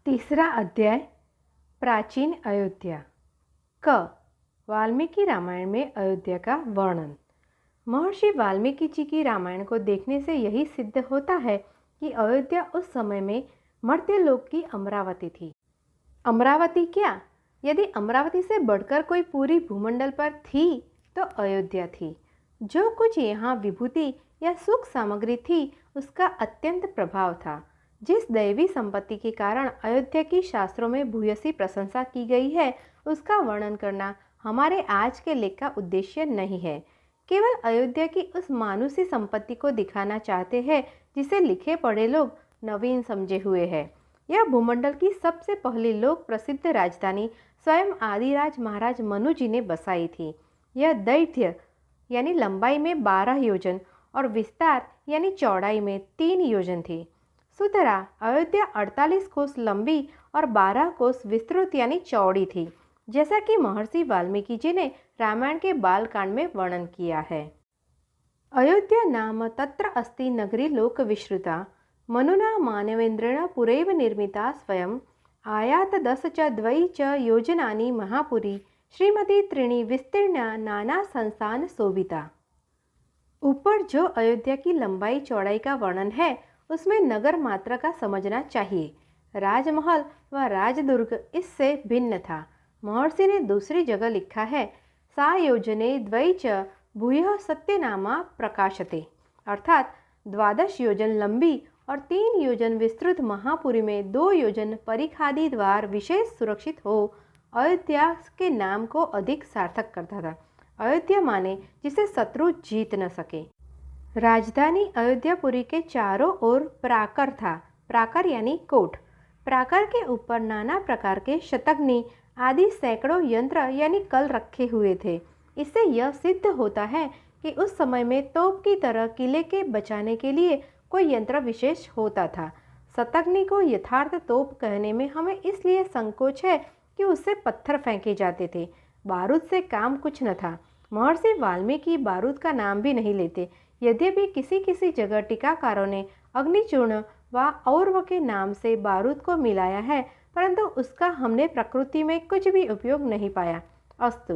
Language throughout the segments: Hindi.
तीसरा अध्याय प्राचीन अयोध्या। क वाल्मीकि रामायण में अयोध्या का वर्णन। महर्षि वाल्मीकि जी की रामायण को देखने से यही सिद्ध होता है कि अयोध्या उस समय में मर्त्यलोक की अमरावती थी। अमरावती क्या, यदि अमरावती से बढ़कर कोई पूरी भूमंडल पर थी तो अयोध्या थी। जो कुछ यहाँ विभूति या सुख सामग्री थी उसका अत्यंत प्रभाव था। जिस दैवी संपत्ति के कारण अयोध्या की शास्त्रों में भूयसी प्रशंसा की गई है उसका वर्णन करना हमारे आज के लेख का उद्देश्य नहीं है। केवल अयोध्या की उस मानुषी संपत्ति को दिखाना चाहते हैं जिसे लिखे पढ़े लोग नवीन समझे हुए हैं। यह भूमंडल की सबसे पहली लोक प्रसिद्ध राजधानी स्वयं आदिराज महाराज मनु जी ने बसाई थी। यह दैर्घ्य यानी लंबाई में 12 योजन और विस्तार यानी चौड़ाई में 3 योजन थी। सुतरा अयोध्या 48 कोस लंबी और 12 कोस विस्तृत यानी चौड़ी थी, जैसा कि महर्षि वाल्मीकि जी ने रामायण के बालकांड में वर्णन किया है। अयोध्या नाम तत्र अस्ति नगरी लोक विश्रुता मनुना मानवेन्द्रेण पुरैव निर्मिता स्वयं आयात 10 च 2 च योजनानि महापुरी श्रीमती त्रीणि विस्तीर्ण नाना संस्थान शोभिता। ऊपर जो अयोध्या की लंबाई चौड़ाई का वर्णन है उसमें नगर मात्रा का समझना चाहिए। राजमहल व राजदुर्ग इससे भिन्न था। महर्षि ने दूसरी जगह लिखा है सा योजने द्वै च भूयः सत्यनामा प्रकाशते, अर्थात 12 योजन लंबी और 3 योजन विस्तृत महापुरी में 2 योजन परिखादी द्वार विशेष सुरक्षित हो अयोध्या के नाम को अधिक सार्थक करता था। अयोध्या माने जिसे शत्रु जीत न सके। राजधानी अयोध्यापुरी के चारों ओर प्राकर था। प्राकर यानी कोट। प्राकर के ऊपर नाना प्रकार के शतग्नि आदि सैकड़ों यंत्र यानी कल रखे हुए थे। इससे यह सिद्ध होता है कि उस समय में तोप की तरह किले के बचाने के लिए कोई यंत्र विशेष होता था। शतग्नि को यथार्थ तोप कहने में हमें इसलिए संकोच है कि उससे पत्थर फेंके जाते थे। बारूद से काम कुछ न था। महर्षि वाल्मीकि बारूद का नाम भी नहीं लेते। यद्यपि किसी किसी जगह टीकाकारों ने अग्निचूर्ण व औरव के नाम से बारूद को मिलाया है, परंतु उसका हमने प्रकृति में कुछ भी उपयोग नहीं पाया। अस्तु।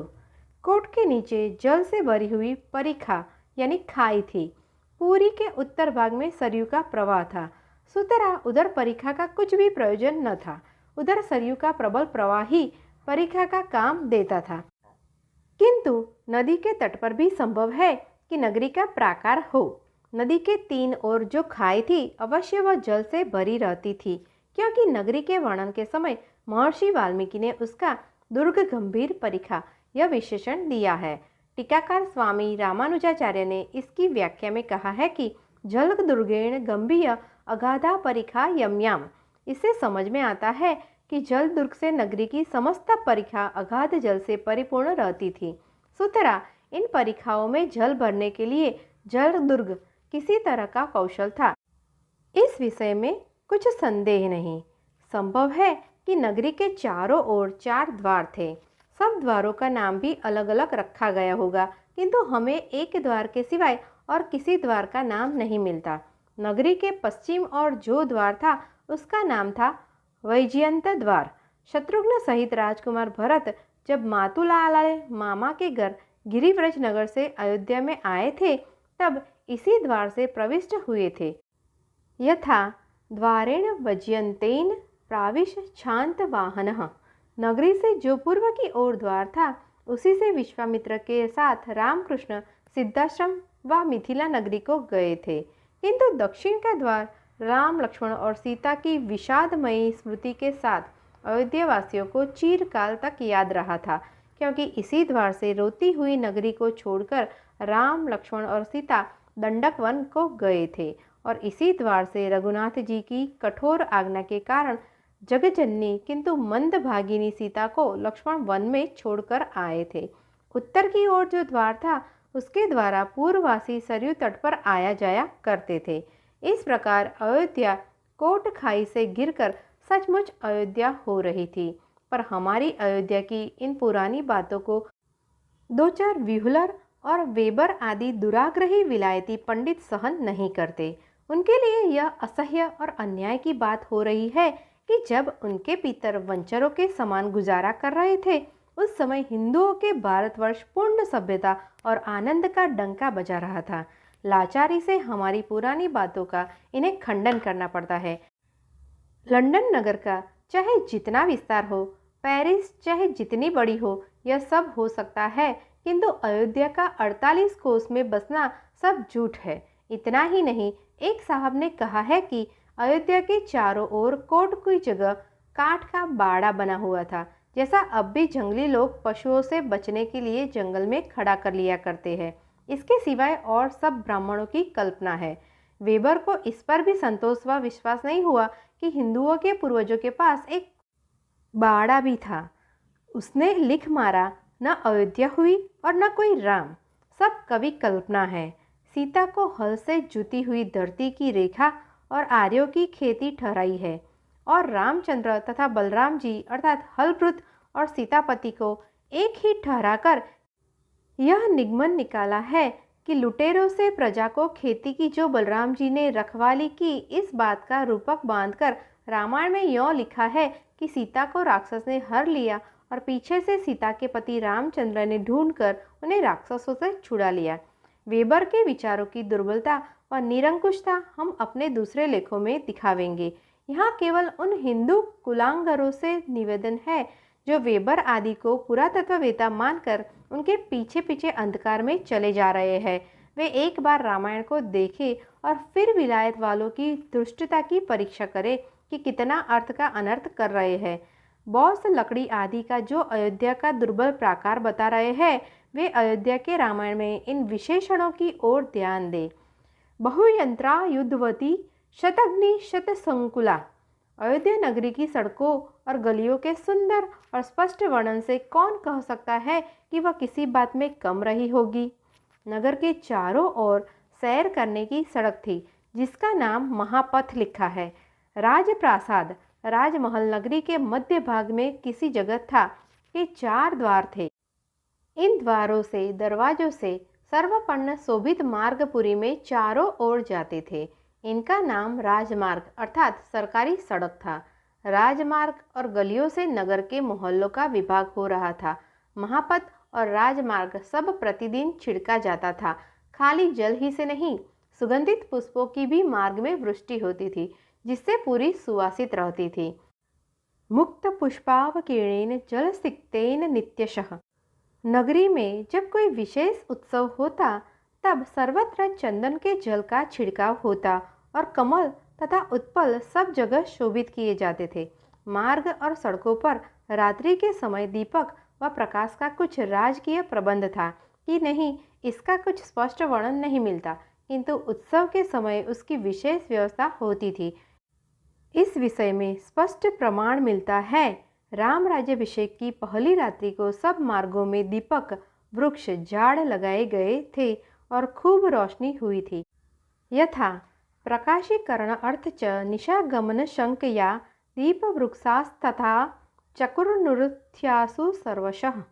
कोट के नीचे जल से भरी हुई परिखा यानी खाई थी। पूरी के उत्तर भाग में सरयू का प्रवाह था। सुतरा उधर परिखा का कुछ भी प्रयोजन न था। उधर सरयू का प्रबल प्रवाह ही परिखा का काम देता था। किंतु नदी के तट पर भी संभव है कि नगरी का प्राकार हो। नदी के 3 ओर जो खाई थी अवश्य वह जल से भरी रहती थी, क्योंकि नगरी के वर्णन के समय महर्षि वाल्मीकि ने उसका दुर्ग गंभीर परिखा यह विशेषण दिया है। टीकाकार स्वामी रामानुजाचार्य ने इसकी व्याख्या में कहा है कि जल दुर्गेण गंभीर अगाधा परिखा यम्याम। इससे समझ में आता है कि जल दुर्ग से नगरी की समस्त परिखा अगाध जल से परिपूर्ण रहती थी। सुतरा इन परिखाओं में जल भरने के लिए जल दुर्ग किसी तरह का कौशल था, इस विषय में कुछ संदेह नहीं। संभव है कि नगरी के चारों ओर 4 द्वार थे। सब द्वारों का नाम भी अलग अलग रखा गया होगा, किंतु हमें एक द्वार के सिवाय और किसी द्वार का नाम नहीं मिलता। नगरी के पश्चिम और जो द्वार था उसका नाम था वैजयंत द्वार। शत्रुघ्न सहित राजकुमार भरत जब मातुलाल मामा के घर गिरिव्रज नगर से अयोध्या में आए थे तब इसी द्वार से प्रविष्ट हुए थे। यथा द्वारेण वज्यंतेन प्राविश शांत वाहनः। नगरी से जो पूर्व की ओर द्वार था उसी से विश्वामित्र के साथ रामकृष्ण सिद्धाश्रम व मिथिला नगरी को गए थे, किंतु दक्षिण का द्वार राम लक्ष्मण और सीता की विषादमयी स्मृति के साथ अयोध्या वासियों को चिरकाल तक याद रहा था, क्योंकि इसी द्वार से रोती हुई नगरी को छोड़कर राम लक्ष्मण और सीता दंडक वन को गए थे और इसी द्वार से रघुनाथ जी की कठोर आज्ञा के कारण जगजननी किंतु मंदभागिनी सीता को लक्ष्मण वन में छोड़कर आए थे। उत्तर की ओर जो द्वार था उसके द्वारा पूर्ववासी सरयू तट पर आया जाया करते थे। इस प्रकार अयोध्या कोट खाई से गिरकर सचमुच अयोध्या हो रही थी। पर हमारी अयोध्या की इन पुरानी बातों को 2-4 व्यूहलर और वेबर आदि दुराग्रही विलायती पंडित सहन नहीं करते। उनके लिए यह असह्य और अन्याय की बात हो रही है कि जब उनके पितर वंचरों के समान गुजारा कर रहे थे, उस समय हिंदुओं के भारतवर्ष पूर्ण सभ्यता और आनंद का डंका बजा रहा था। लाचारी से हमारी पुरानी बातों का इन्हें खंडन करना पड़ता है। लंदन नगर का चाहे जितना विस्तार हो, पेरिस चाहे जितनी बड़ी हो, यह सब हो सकता है, किंतु अयोध्या का 48 कोस में बसना सब झूठ है। इतना ही नहीं, एक साहब ने कहा है कि अयोध्या के चारों ओर कोट की जगह काठ का बाड़ा बना हुआ था, जैसा अब भी जंगली लोग पशुओं से बचने के लिए जंगल में खड़ा कर लिया करते हैं। इसके सिवाय और सब ब्राह्मणों की कल्पना है। वेबर को इस पर भी संतोष व विश्वास नहीं हुआ कि हिंदुओं के पूर्वजों के पास एक बाड़ा भी था। उसने लिख मारा, न अयोध्या हुई और न कोई राम, सब कवि कल्पना है। सीता को हल से जुती हुई धरती की रेखा और आर्यों की खेती ठहराई है, और रामचंद्र तथा बलराम जी अर्थात हलवृत और सीतापति को एक ही ठहराकर यह निगमन निकाला है कि लुटेरों से प्रजा को खेती की जो बलराम जी ने रखवाली की, इस बात का रूपक बांधकर रामायण में यों लिखा है कि सीता को राक्षस ने हर लिया और पीछे से सीता के पति रामचंद्र ने ढूंढकर उन्हें राक्षसों से छुड़ा लिया। वेबर के विचारों की दुर्बलता व निरंकुशता हम अपने दूसरे लेखों में दिखावेंगे। यहाँ केवल उन हिंदू कुलांगरों से निवेदन है जो वेबर आदि को पुरातत्ववेत्ता मानकर उनके पीछे पीछे अंधकार में चले जा रहे हैं। वे एक बार रामायण को देखें और फिर विलायत वालों की दुष्टता की परीक्षा करें कि कितना अर्थ का अनर्थ कर रहे हैं। बौस लकड़ी आदि का जो अयोध्या का दुर्बल प्राकार बता रहे हैं, वे अयोध्या के रामायण में इन विशेषणों की ओर ध्यान दें। बहुयंत्रा युद्धवती शतग्नि शतसंकुला। अयोध्या नगरी की सड़कों और गलियों के सुंदर और स्पष्ट वर्णन से कौन कह सकता है कि वह किसी बात में कम रही होगी। नगर के चारों ओर सैर करने की सड़क थी, जिसका नाम महापथ लिखा है। राजप्रासाद राजमहल नगरी के मध्य भाग में किसी जगह था कि 4 द्वार थे। इन द्वारों से दरवाजों से सर्वपर्ण शोभित मार्गपुरी में चारों ओर जाते थे। इनका नाम राजमार्ग अर्थात सरकारी सड़क था। राजमार्ग और गलियों से नगर के मोहल्लों का विभाग हो रहा था। महापथ और राजमार्ग सब प्रतिदिन छिड़का जाता था। खाली जल ही से नहीं, सुगंधित पुष्पों की भी मार्ग में वृष्टि होती थी, जिससे पूरी सुवासित रहती थी। मुक्त पुष्पावकीर्णेन जलसिक्तेन नित्यशः। नगरी में जब कोई विशेष उत्सव होता, तब सर्वत्र चंदन के जल का छिड़काव होता और कमल तथा उत्पल सब जगह शोभित किए जाते थे। मार्ग और सड़कों पर रात्रि के समय दीपक व प्रकाश का कुछ राजकीय प्रबंध था कि नहीं, इसका कुछ स्पष्ट वर्णन नहीं मिलता, किंतु उत्सव के समय उसकी विशेष व्यवस्था होती थी। इस विषय में स्पष्ट प्रमाण मिलता है। राम राज्याभिषेक की पहली रात्रि को सब मार्गों में दीपक वृक्ष झाड़ लगाए गए थे और खूब रोशनी हुई थी। यथा प्रकाशीकरण अर्थ च निशागमन शंकया दीप वृक्षास्तथा चकुर्नृत्यासु सर्वशः।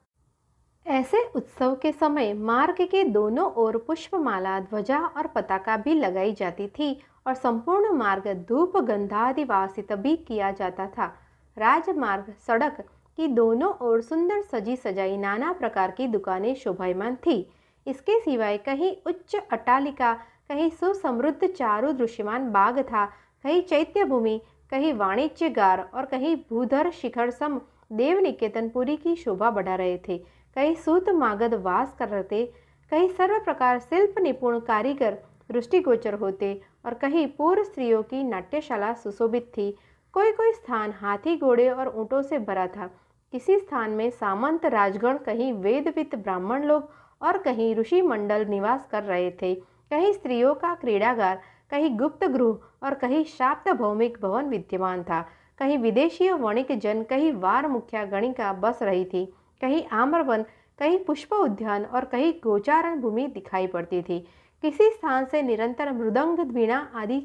ऐसे उत्सव के समय मार्ग के दोनों ओर पुष्पमाला, ध्वजा और पताका भी लगाई जाती थी और संपूर्ण मार्ग धूप गंधादि वासित भी किया जाता था। राजमार्ग सड़क की दोनों ओर सुंदर सजी सजाई नाना प्रकार की दुकानें शोभायमान थी। इसके सिवाय कहीं उच्च अट्टालिका, कहीं सुसमृद्ध चारु दृश्यमान बाग था, कहीं चैत्य भूमि, कहीं वाणिज्यगार और कहीं भूधर शिखर सम देव निकेतनपुरी की शोभा बढ़ा रहे थे। कहीं सूत मागध वास कर रहे थे, कहीं सर्व प्रकार शिल्प निपुण कारीगर दृष्टिगोचर होते और कहीं पूर्व स्त्रियों की नाट्यशाला सुशोभित थी। कोई कोई स्थान हाथी, घोड़े और ऊँटों से भरा था। किसी स्थान में सामंत राजगण, कहीं वेदवित ब्राह्मण लोग और कहीं ऋषि मंडल निवास कर रहे थे। कहीं स्त्रियों का क्रीड़ागार, कहीं गुप्त गृह और कहीं शाक्त भौमिक भवन विद्यमान था। कहीं विदेशीय वणिक जन, कहीं वार मुखिया गणिका बस रही थी। कहीं आम्रवन, कहीं पुष्प उद्यान और कहीं गोचारण भूमि दिखाई पड़ती थी। किसी स्थान से निरंतर मृदंग, वीणा आदि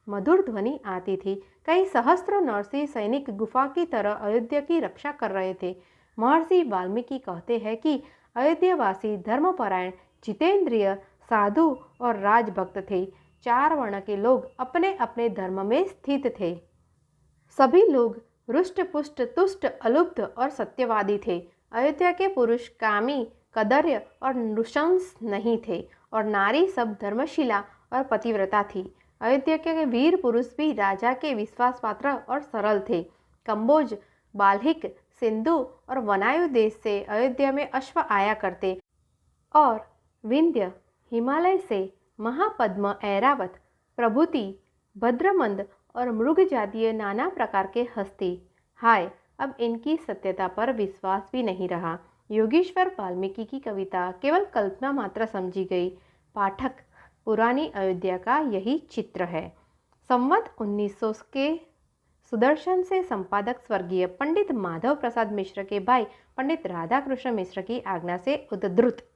मधुर ध्वनि आती थी। कई सहस्त्र नरसिंह सैनिक गुफा की तरह अयोध्या की रक्षा कर रहे थे। महर्षि वाल्मीकि कहते हैं कि अयोध्यावासी धर्मपरायण, जितेंद्रिय, साधु और राजभक्त थे। 4 वर्ण के लोग अपने अपने धर्म में स्थित थे। सभी लोग रुष्ट पुष्ट तुष्ट अलुप्त और सत्यवादी थे। अयोध्या के पुरुष कामी, कदर्य और नृशंस नहीं थे और नारी सब धर्मशिला और पतिव्रता थी। अयोध्या के वीर पुरुष भी राजा के विश्वास पात्र और सरल थे। कंबोज, बाल्हिक, सिंधु और वनायु देश से अयोध्या में अश्व आया करते और विंध्य, हिमालय से महापद्म, ऐरावत, प्रभृति, भद्रमंद और मृग जातीय नाना प्रकार के हस्ती। हाय, अब इनकी सत्यता पर विश्वास भी नहीं रहा। योगेश्वर वाल्मीकि की कविता केवल कल्पना मात्र समझी गई। पाठक, पुरानी अयोध्या का यही चित्र है। संवत 1900 के सुदर्शन से संपादक स्वर्गीय पंडित माधव प्रसाद मिश्र के भाई पंडित राधाकृष्ण मिश्र की आज्ञा से उद्धृत